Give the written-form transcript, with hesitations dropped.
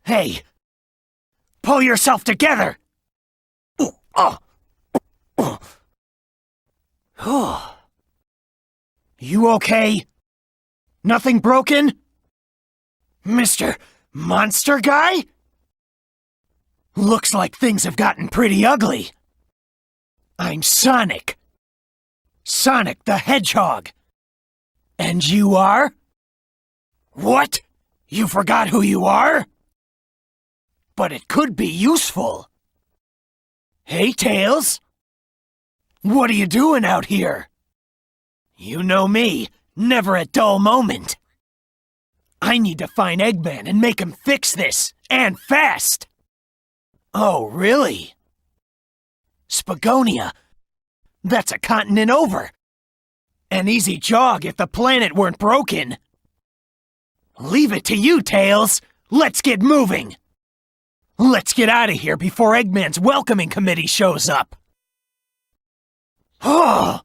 Hey! Pull yourself together! You okay? Nothing broken? Mr. Monster Guy? Looks like things have gotten pretty ugly. I'm Sonic. Sonic the Hedgehog. And you are? What? You forgot who you are? But it could be useful. Hey, Tails. What are you doing out here? You know me, never a dull moment. I need to find Eggman and make him fix this, and fast. Oh, really? Spagonia. That's a continent over. An easy jog if the planet weren't broken. Leave it to you, Tails. Let's get moving. Let's get out of here before Eggman's welcoming committee shows up. Oh.